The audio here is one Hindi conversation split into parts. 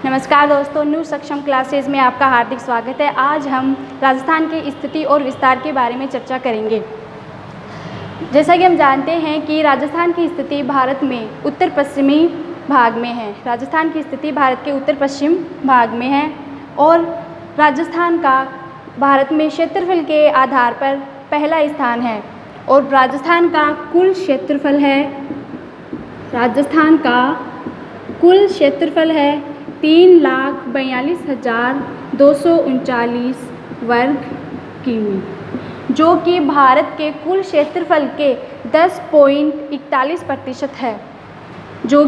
नमस्कार दोस्तों, न्यू सक्षम क्लासेज में आपका हार्दिक स्वागत है। आज हम राजस्थान की स्थिति और विस्तार के बारे में चर्चा करेंगे। जैसा कि हम जानते हैं कि राजस्थान की स्थिति भारत में उत्तर पश्चिमी भाग में है। राजस्थान की स्थिति भारत के उत्तर पश्चिम भाग में है और राजस्थान का भारत में क्षेत्रफल के आधार पर पहला स्थान है और राजस्थान का कुल क्षेत्रफल है 3,42,239 वर्ग किमी, जो कि भारत के कुल क्षेत्रफल के 10.41% है। जो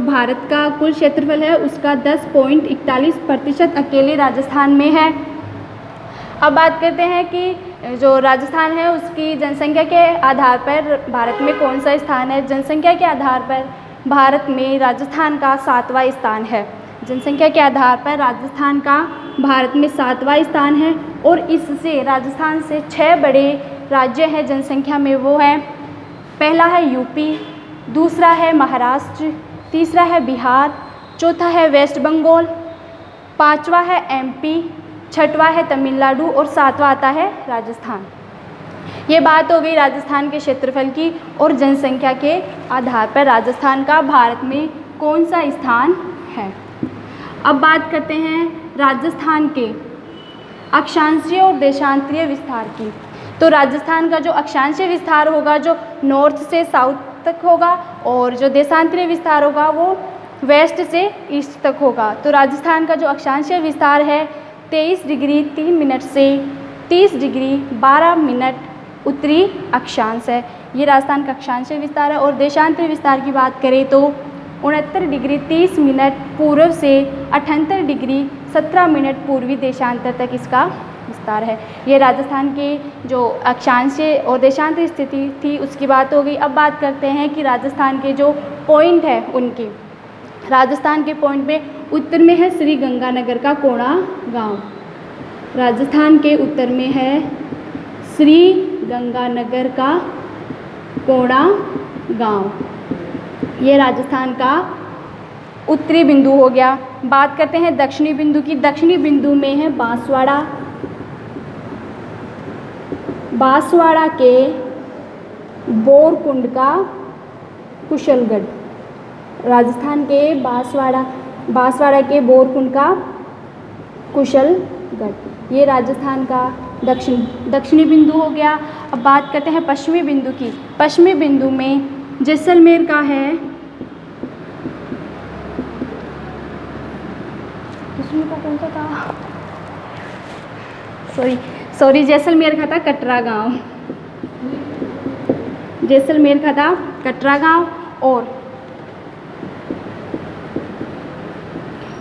भारत का कुल क्षेत्रफल है उसका 10.41% अकेले राजस्थान में है। अब बात करते हैं कि जो राजस्थान है उसकी जनसंख्या के आधार पर भारत में कौन सा स्थान है। जनसंख्या के आधार पर भारत में राजस्थान का 7वां स्थान है। जनसंख्या के आधार पर राजस्थान का भारत में 7वां स्थान है और इससे राजस्थान से 6 बड़े राज्य हैं जनसंख्या में। वो हैं, पहला है यूपी, दूसरा है महाराष्ट्र, तीसरा है बिहार, चौथा है वेस्ट बंगाल, 5वां है एमपी, 6वां है तमिलनाडु और 7वां आता है राजस्थान। ये बात हो गई राजस्थान के क्षेत्रफल की और जनसंख्या के आधार पर राजस्थान का भारत में कौन सा स्थान है। अब बात करते हैं राजस्थान के अक्षांशीय और देशांतरीय विस्तार की। तो राजस्थान का जो अक्षांशीय विस्तार होगा जो नॉर्थ से साउथ तक होगा और जो देशांतरीय विस्तार होगा वो वेस्ट से ईस्ट तक होगा। तो राजस्थान का जो अक्षांशीय विस्तार है 23 डिग्री 3 मिनट से 30 डिग्री 12 मिनट उत्तरी अक्षांश है। ये राजस्थान का अक्षांशीय विस्तार है। और देशांतरीय विस्तार की बात करें तो 69 डिग्री 30 मिनट पूर्व से 78 डिग्री 17 मिनट पूर्वी देशांतर तक इसका विस्तार है। ये राजस्थान के जो अक्षांशीय और देशांतरीय स्थिति थी उसकी बात हो गई। अब बात करते हैं कि राजस्थान के जो पॉइंट है उनकी। राजस्थान के पॉइंट में उत्तर में है श्री गंगानगर का कोणा गांव। राजस्थान के उत्तर में है श्री गंगानगर का कोणा गांव। ये राजस्थान का उत्तरी बिंदु हो गया। बात करते हैं दक्षिणी बिंदु की। दक्षिणी बिंदु में है बांसवाड़ा। बांसवाड़ा के बोरकुंड का कुशलगढ़। राजस्थान के बांसवाड़ा के बोरकुंड का कुशलगढ़, ये राजस्थान का दक्षिणी बिंदु हो गया। अब बात करते हैं पश्चिमी बिंदु की। पश्चिमी बिंदु में जैसलमेर का है, कौन सा था, सॉरी जैसलमेर का था कटरा गांव। जैसलमेर का था कटरा गांव। और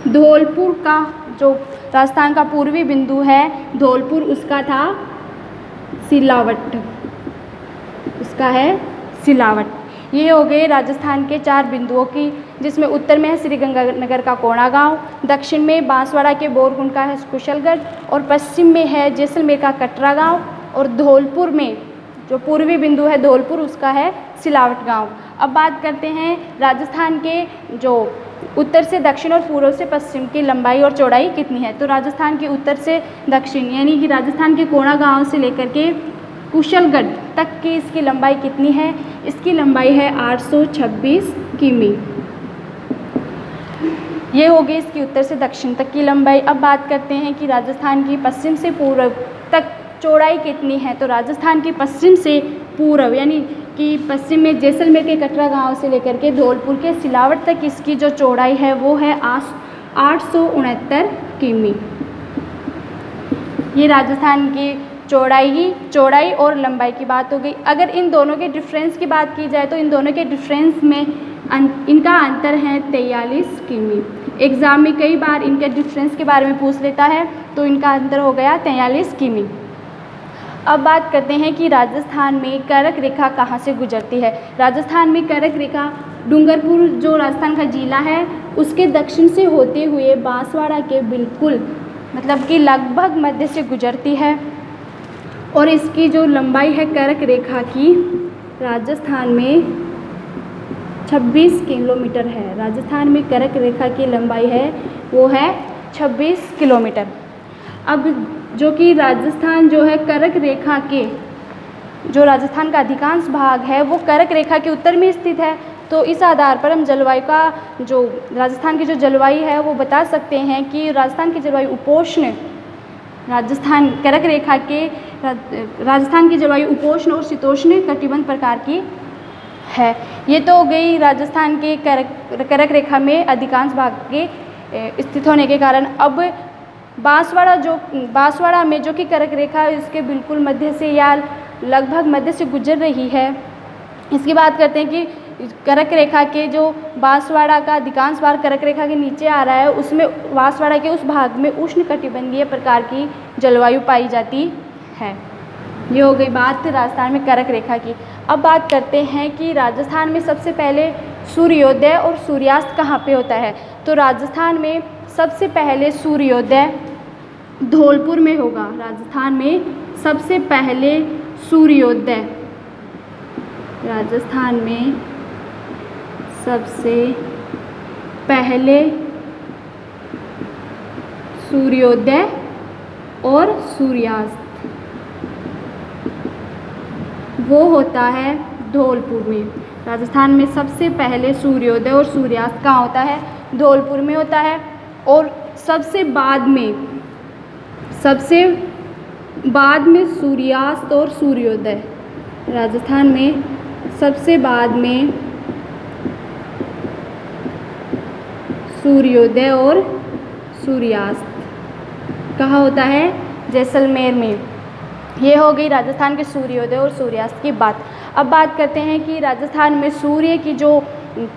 धौलपुर का जो राजस्थान का पूर्वी बिंदु है धौलपुर, उसका था सिलावट। उसका है सिलावट। ये हो गए राजस्थान के 4 बिंदुओं की, जिसमें उत्तर में है श्री गंगानगर का कोणा गांव, दक्षिण में बांसवाड़ा के बोरकुंड का है कुशलगढ़ और पश्चिम में है जैसलमेर का कटरा गांव और धौलपुर में जो पूर्वी बिंदु है धौलपुर उसका है सिलावट गांव। अब बात करते हैं राजस्थान के जो उत्तर से दक्षिण और पूर्व से पश्चिम की लंबाई और चौड़ाई कितनी है। तो राजस्थान के उत्तर से दक्षिण यानी कि राजस्थान के कोणा गांव से लेकर के कुशलगढ़ तक की इसकी लंबाई कितनी है। इसकी लंबाई है 826 किमी। ये हो गई इसकी उत्तर से दक्षिण तक की लंबाई। अब बात करते हैं कि राजस्थान की पश्चिम से पूर्व तक चौड़ाई कितनी है। तो राजस्थान की पश्चिम से पूर्व यानी कि पश्चिम में जैसलमेर के कटरा गांव से लेकर के धौलपुर के सिलावट तक इसकी जो चौड़ाई है वो है 869 किमी। ये राजस्थान की चौड़ाई और लंबाई की बात हो गई। अगर इन दोनों के डिफरेंस की बात की जाए तो इन दोनों के डिफरेंस में इनका अंतर है 43 किमी। एग्ज़ाम में कई बार इनके डिफरेंस के बारे में पूछ लेता है तो इनका अंतर हो गया 43 किमी। अब बात करते हैं कि राजस्थान में कर्क रेखा कहाँ से गुजरती है। राजस्थान में कर्क रेखा डूंगरपुर जो राजस्थान का जिला है उसके दक्षिण से होते हुए बांसवाड़ा के बिल्कुल मतलब कि लगभग मध्य से गुजरती है और इसकी जो लंबाई है कर्क रेखा की राजस्थान में 26 किलोमीटर है। राजस्थान में कर्क रेखा की लंबाई है वो है 26 किलोमीटर। अब जो कि राजस्थान जो है कर्क रेखा के, जो राजस्थान का अधिकांश भाग है वो कर्क रेखा के उत्तर में स्थित है। तो इस आधार पर हम जलवायु का, जो राजस्थान की जो जलवायु है वो बता सकते हैं कि राजस्थान की जलवायु उपोष्ण, राजस्थान कर्क रेखा के राजस्थान की जलवायु उपोष्ण और शीतोष्ण कटिबंध प्रकार की है। ये तो हो गई राजस्थान के कर्क रेखा में अधिकांश भाग के स्थित होने के कारण। अब बांसवाड़ा में जो कि कर्क रेखा है इसके बिल्कुल मध्य से या लगभग मध्य से गुजर रही है। इसकी बात करते हैं कि कर्क रेखा के जो बांसवाड़ा का अधिकांश भाग कर्क रेखा के नीचे आ रहा है, उसमें बांसवाड़ा के उस भाग में उष्ण कटिबंधीय प्रकार की जलवायु पाई जाती है। ये हो गई बात राजस्थान में कर्क रेखा की। अब बात करते हैं कि राजस्थान में सबसे पहले सूर्योदय और सूर्यास्त कहाँ पे होता है। तो राजस्थान में सबसे पहले सूर्योदय धौलपुर में होगा। राजस्थान में सबसे पहले सूर्योदय, राजस्थान में सबसे पहले सूर्योदय और सूर्यास्त वो होता है धौलपुर में। राजस्थान में सबसे पहले सूर्योदय और सूर्यास्त कहाँ होता है? धौलपुर में होता है। और सबसे बाद में सूर्यास्त और सूर्योदय, राजस्थान में सबसे बाद में सूर्योदय और सूर्यास्त कहाँ होता है? जैसलमेर में। ये हो गई राजस्थान के सूर्योदय और सूर्यास्त की बात। अब बात करते हैं कि राजस्थान में सूर्य की जो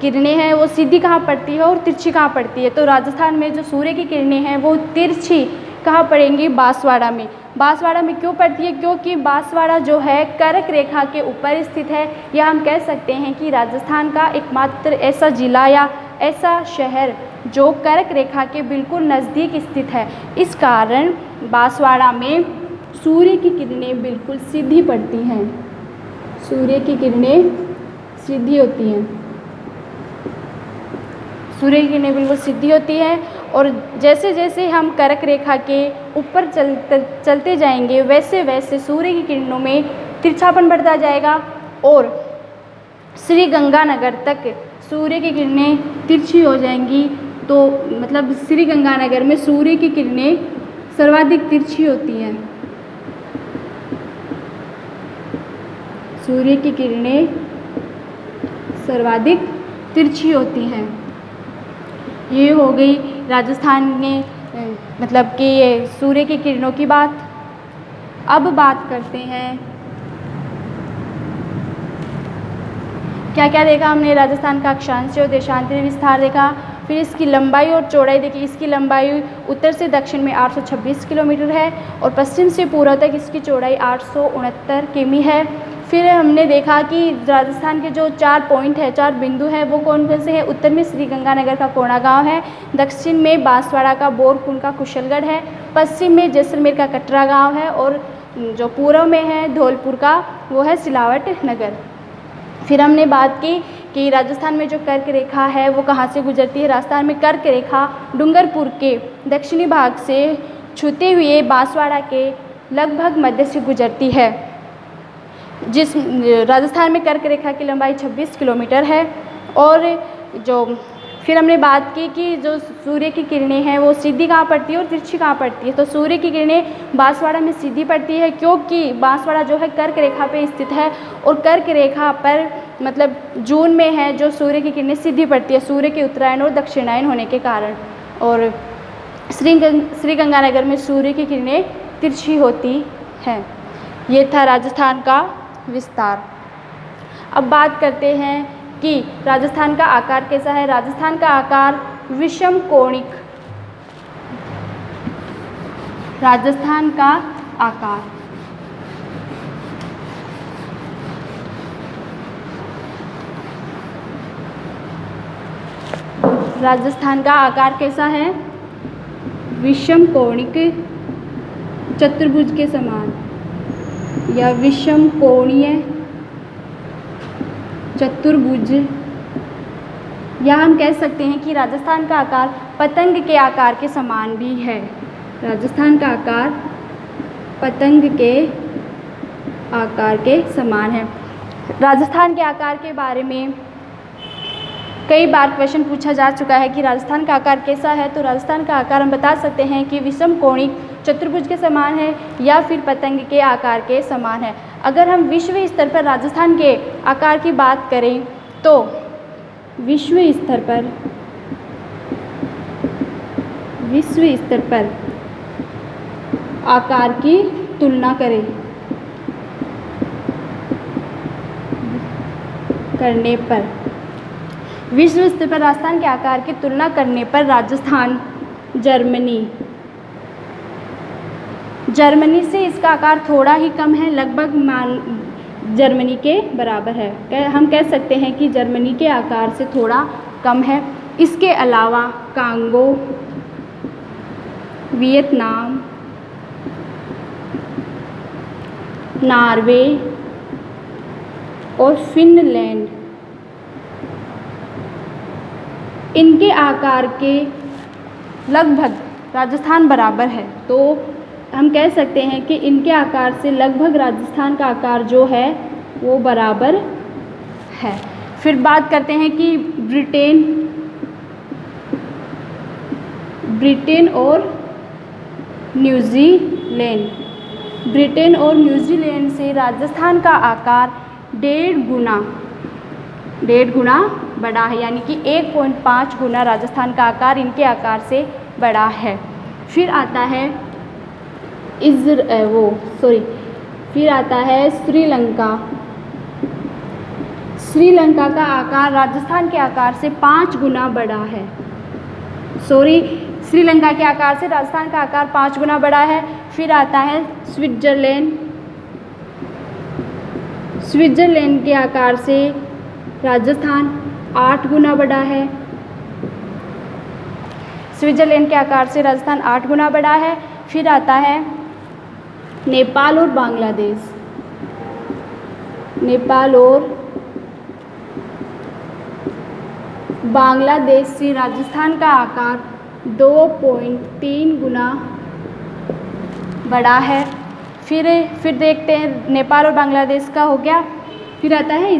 किरणें हैं वो सीधी कहाँ पड़ती है और तिरछी कहाँ पड़ती है। तो राजस्थान में जो सूर्य की किरणें हैं वो तिरछी कहाँ पड़ेंगी? बांसवाड़ा में। बांसवाड़ा में क्यों पड़ती है? क्योंकि बांसवाड़ा जो है कर्क रेखा के ऊपर स्थित है, या हम कह सकते हैं कि राजस्थान का एकमात्र ऐसा जिला या ऐसा शहर जो कर्क रेखा के बिल्कुल नज़दीक स्थित है। इस कारण बांसवाड़ा में सूर्य की किरणें बिल्कुल सीधी पड़ती हैं। सूर्य की किरणें सीधी होती हैं। सूर्य की किरणें बिल्कुल सीधी होती है। और जैसे जैसे हम कर्क रेखा के ऊपर चलते जाएंगे वैसे वैसे सूर्य की किरणों में तिरछापन बढ़ता जाएगा और श्री गंगानगर तक सूर्य की किरणें तिरछी हो जाएंगी। तो मतलब श्री गंगानगर में सूर्य की किरणें सर्वाधिक तिरछी होती हैं। सूर्य की किरणें सर्वाधिक तिरछी होती हैं। ये हो गई राजस्थान में मतलब कि ये सूर्य की किरणों की बात। अब बात करते हैं क्या क्या देखा हमने। राजस्थान का अक्षांशीय और देशांतरीय विस्तार देखा, फिर इसकी लंबाई और चौड़ाई देखी। इसकी लंबाई उत्तर से दक्षिण में 826 किलोमीटर है और पश्चिम से पूर्व तक इसकी चौड़ाई 869 किमी है। फिर हमने देखा कि राजस्थान के जो 4 पॉइंट है, 4 बिंदु हैं वो कौन कौन से हैं। उत्तर में श्री गंगानगर का कोणा गांव है, दक्षिण में बांसवाड़ा का बोरकुंड का कुशलगढ़ है, पश्चिम में जैसलमेर का कटरा गांव है और जो पूर्व में है धौलपुर का वो है सिलावट नगर। फिर हमने बात की कि राजस्थान में जो कर्क रेखा है वो कहाँ से गुजरती है। राजस्थान में कर्क रेखा डूंगरपुर के दक्षिणी भाग से छूते हुए बांसवाड़ा के लगभग मध्य से गुजरती है। जिस राजस्थान में कर्क रेखा की लंबाई 26 किलोमीटर है। और जो फिर हमने बात की कि जो सूर्य की किरणें हैं वो सीधी कहाँ पड़ती है और तिरछी कहाँ पड़ती है। तो सूर्य की किरणें बांसवाड़ा में सीधी पड़ती है क्योंकि बांसवाड़ा जो है कर्क रेखा पे स्थित है और कर्क रेखा पर मतलब जून में है जो सूर्य की किरणें सीधी पड़ती है सूर्य के उत्तरायण और दक्षिणायन होने के कारण। और श्री गंगानगर में सूर्य की किरणें तिरछी होती हैं। ये था राजस्थान का विस्तार। अब बात करते हैं कि राजस्थान का आकार कैसा है। राजस्थान का आकार विषम कोणिक। राजस्थान का आकार राजस्थान का आकार कैसा है? विषम कोणिक चतुर्भुज के समान या विषम कोणीय चतुर्भुज या हम कह सकते हैं कि राजस्थान का आकार पतंग के आकार के समान भी है। राजस्थान का आकार पतंग के आकार के समान है। राजस्थान के आकार के बारे में कई बार क्वेश्चन पूछा जा चुका है कि राजस्थान का आकार कैसा है। तो राजस्थान का आकार हम बता सकते हैं कि विषम कोणिक चतुर्भुज के समान है या फिर पतंग के आकार के समान है। अगर हम विश्व स्तर पर राजस्थान के आकार की बात करें तो विश्व स्तर पर आकार की तुलना करने पर विश्व स्तर पर राजस्थान के आकार की तुलना करने पर राजस्थान जर्मनी से इसका आकार थोड़ा ही कम है, लगभग जर्मनी के बराबर है। हम कह सकते हैं कि जर्मनी के आकार से थोड़ा कम है। इसके अलावा कांगो, वियतनाम, नॉर्वे और फिनलैंड इनके आकार के लगभग राजस्थान बराबर है। तो हम कह सकते हैं कि इनके आकार से लगभग राजस्थान का आकार जो है वो बराबर है। फिर बात करते हैं कि ब्रिटेन और न्यूजीलैंड से राजस्थान का आकार 1.5 गुना बड़ा है, यानी कि 1.5 गुना राजस्थान का आकार इनके आकार से बड़ा है। फिर आता है श्रीलंका का आकार राजस्थान के आकार से 5 गुना बड़ा है। श्रीलंका के आकार से राजस्थान का आकार 5 गुना बड़ा है। फिर आता है स्विट्जरलैंड के आकार से राजस्थान 8 गुना बड़ा है। स्विट्जरलैंड के आकार से राजस्थान 8 गुना बड़ा है। फिर आता है नेपाल और बांग्लादेश से राजस्थान का आकार 2.3 गुना बड़ा है। फिर देखते हैं नेपाल और बांग्लादेश का हो गया। फिर आता है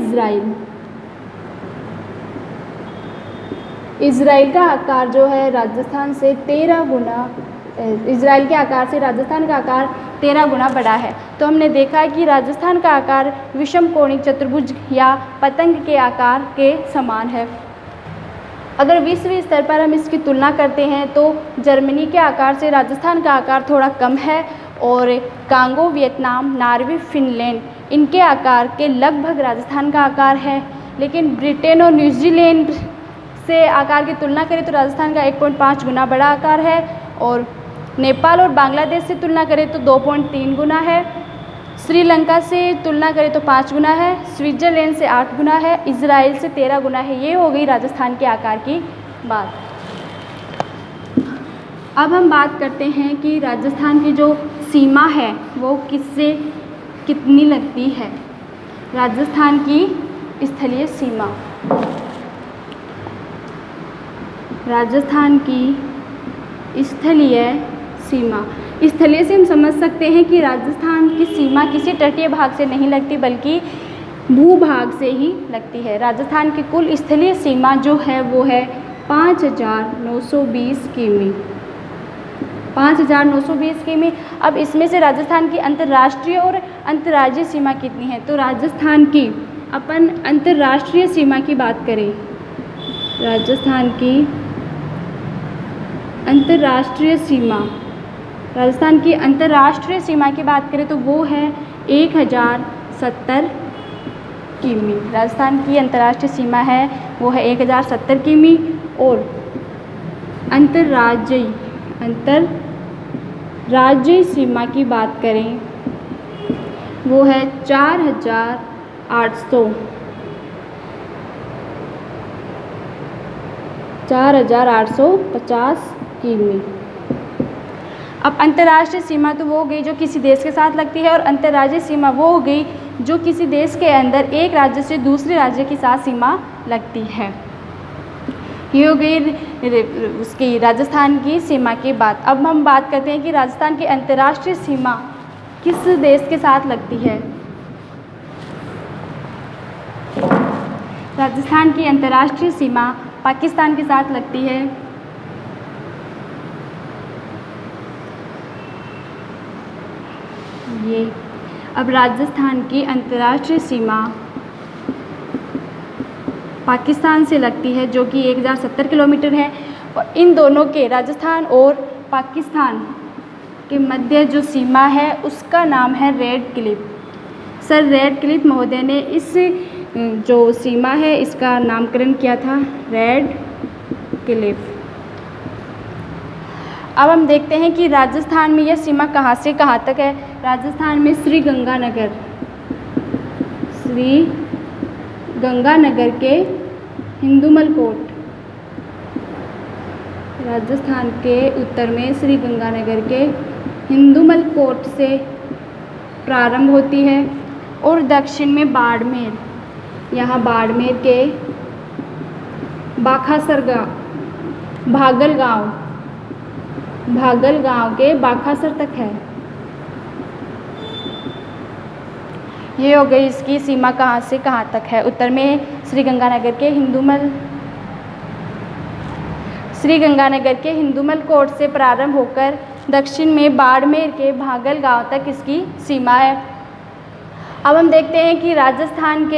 इज़राइल का आकार जो है राजस्थान से 13 गुना इज़राइल के आकार से राजस्थान का आकार 13 गुना बड़ा है। तो हमने देखा कि राजस्थान का आकार विषम कोणिक चतुर्भुज या पतंग के आकार के समान है। अगर विश्व स्तर पर हम इसकी तुलना करते हैं तो जर्मनी के आकार से राजस्थान का आकार थोड़ा कम है और कांगो, वियतनाम, नॉर्वे, फिनलैंड इनके आकार के लगभग राजस्थान का आकार है। लेकिन ब्रिटेन और न्यूजीलैंड से आकार की तुलना करें तो राजस्थान का 1.5 गुना बड़ा आकार है और नेपाल और बांग्लादेश से तुलना करें तो 2.3 गुना है। श्रीलंका से तुलना करें तो 5 गुना है। स्विट्जरलैंड से 8 गुना है। इज़राइल से 13 गुना है। ये हो गई राजस्थान के आकार की बात। अब हम बात करते हैं कि राजस्थान की जो सीमा है वो किससे कितनी लगती है। राजस्थान की स्थलीय सीमा, राजस्थान की स्थलीय से हम समझ सकते हैं कि राजस्थान की सीमा किसी तटीय भाग से नहीं लगती बल्कि भूभाग से ही लगती है। राजस्थान की कुल स्थलीय सीमा जो है वो है 5,920 किमी। 5,920 किमी। अब इसमें से राजस्थान की अंतर्राष्ट्रीय और अंतर्राज्यीय सीमा कितनी है। तो राजस्थान की अपन अंतर्राष्ट्रीय सीमा की बात करें, राजस्थान की अंतर्राष्ट्रीय सीमा की बात करें तो वो है 1,070 किमी। राजस्थान की अंतर्राष्ट्रीय सीमा है वो है 1,070 किमी और अंतर्राज्यीय सीमा की बात करें वो है 4,850 किमी। अब अंतर्राष्ट्रीय सीमा तो वो हो गई जो किसी देश के साथ लगती है और अंतर्राज्यीय सीमा वो हो गई जो किसी देश के अंदर एक राज्य से दूसरे राज्य के साथ सीमा लगती है। ये हो गई उसकी राजस्थान की सीमा की बात। अब हम बात करते हैं कि राजस्थान की अंतर्राष्ट्रीय सीमा किस देश के साथ लगती है। राजस्थान की अंतर्राष्ट्रीय सीमा पाकिस्तान के साथ लगती है। ये अब राजस्थान की अंतर्राष्ट्रीय सीमा पाकिस्तान से लगती है, जो कि 1070 किलोमीटर है। और इन दोनों के, राजस्थान और पाकिस्तान के मध्य जो सीमा है उसका नाम है red Cliff. Sir red Cliff महोदय ने इस जो सीमा है इसका नामकरण किया था रेड क्लिफ। अब हम देखते हैं कि राजस्थान में यह सीमा कहाँ से कहाँ तक है। राजस्थान में श्री गंगानगर के हिंदुमल कोट, राजस्थान के उत्तर में श्री गंगानगर के हिंदुमल कोट से प्रारंभ होती है और दक्षिण में बाड़मेर, यहाँ बाड़मेर के बाखासर भागल गांव के बाखासर तक है। ये हो गई इसकी सीमा कहाँ से कहाँ तक है। उत्तर में श्री गंगानगर के हिंदुमल कोट से प्रारंभ होकर दक्षिण में बाड़मेर के भागल गांव तक इसकी सीमा है। अब हम देखते हैं कि राजस्थान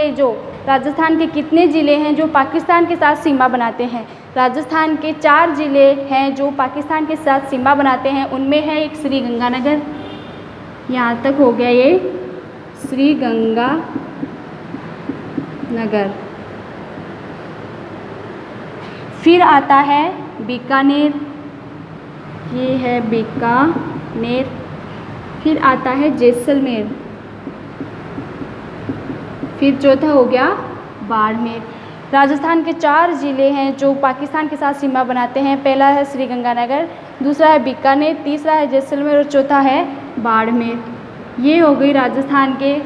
के कितने ज़िले हैं जो पाकिस्तान के साथ सीमा बनाते हैं। राजस्थान के 4 ज़िले हैं जो पाकिस्तान के साथ सीमा बनाते हैं। उनमें है एक श्री गंगानगर, यहाँ तक हो गया ये श्री गंगानगर। फिर आता है बीकानेर, ये है बीकानेर। फिर आता है जैसलमेर। फिर चौथा हो गया बाड़मेर। राजस्थान के 4 ज़िले हैं जो पाकिस्तान के साथ सीमा बनाते हैं। पहला है श्री गंगानगर, दूसरा है बीकानेर, तीसरा है जैसलमेर और चौथा है बाड़मेर। ये हो गई राजस्थान के।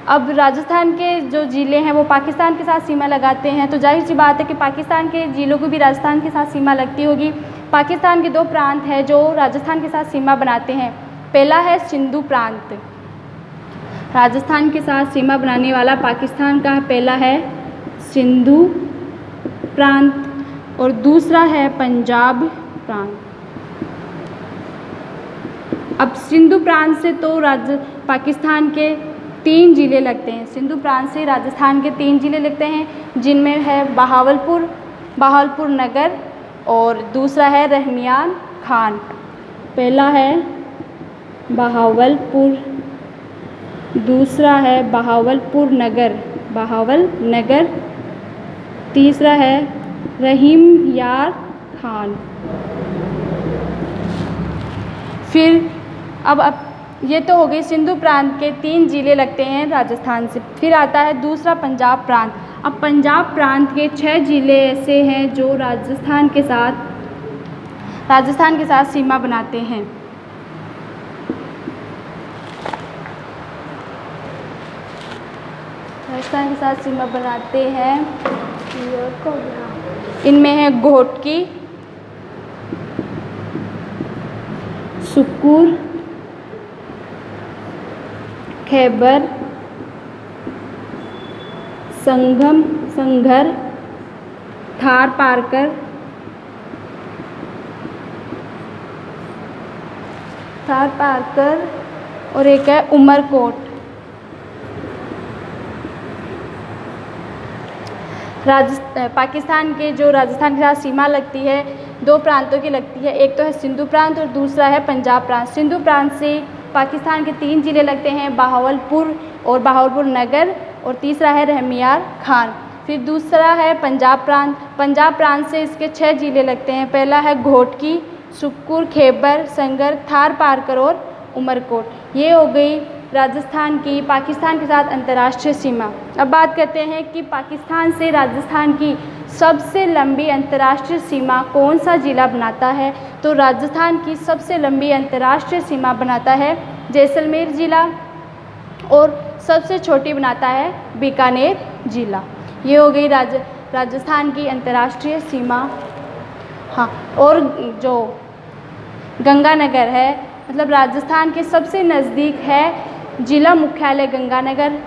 अब राजस्थान के जो ज़िले हैं वो पाकिस्तान के साथ सीमा लगाते हैं, तो जाहिर सी बात है कि पाकिस्तान के ज़िलों को भी राजस्थान के साथ सीमा लगती होगी। पाकिस्तान के 2 प्रांत हैं जो राजस्थान के साथ सीमा बनाते हैं। पहला है सिंधु प्रांत, राजस्थान के साथ सीमा बनाने वाला पाकिस्तान का पहला है सिंधु प्रांत और दूसरा है पंजाब प्रांत। अब सिंधु प्रांत से तो पाकिस्तान के 3 ज़िले लगते हैं। सिंधु प्रांत से राजस्थान के 3 ज़िले लगते हैं, जिनमें है बहावलपुर नगर और दूसरा है रहमियान खान। पहला है बहावलपुर, दूसरा है बहावल नगर, तीसरा है रहीम यार खान। फिर अब ये तो हो गई सिंधु प्रांत के 3 ज़िले लगते हैं राजस्थान से। फिर आता है दूसरा पंजाब प्रांत। अब पंजाब प्रांत के 6 ज़िले ऐसे हैं जो राजस्थान के साथ सीमा बनाते हैं। राजस्थान के साथ सीमा बनाते हैं। इनमें है घोटकी, सुक्कुर, खैबर, संघर, थार पारकर और एक है उमरकोट। पाकिस्तान के जो राजस्थान के साथ सीमा लगती है 2 प्रांतों की लगती है, एक तो है सिंधु प्रांत और दूसरा है पंजाब प्रांत। सिंधु प्रांत से पाकिस्तान के 3 ज़िले लगते हैं, बहावलपुर नगर और तीसरा है रहमियार खान। फिर दूसरा है पंजाब प्रांत से इसके 6 ज़िले लगते हैं। पहला है घोटकी, सुक्कुर, खैबर, संघर, थार पारकर और उमरकोट। ये हो गई राजस्थान की पाकिस्तान के साथ अंतर्राष्ट्रीय सीमा। अब बात करते हैं कि पाकिस्तान से राजस्थान की सबसे लंबी अंतर्राष्ट्रीय सीमा कौन सा ज़िला बनाता है। तो राजस्थान की सबसे लंबी अंतर्राष्ट्रीय सीमा बनाता है जैसलमेर ज़िला और सबसे छोटी बनाता है बीकानेर ज़िला। ये हो गई राजस्थान की अंतर्राष्ट्रीय सीमा। हाँ, और जो गंगानगर है, मतलब राजस्थान के सबसे नज़दीक है जिला मुख्यालय गंगानगर।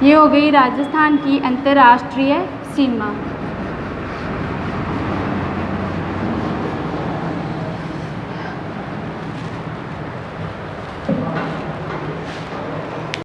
ये हो गई राजस्थान की अंतर्राष्ट्रीय सीमा।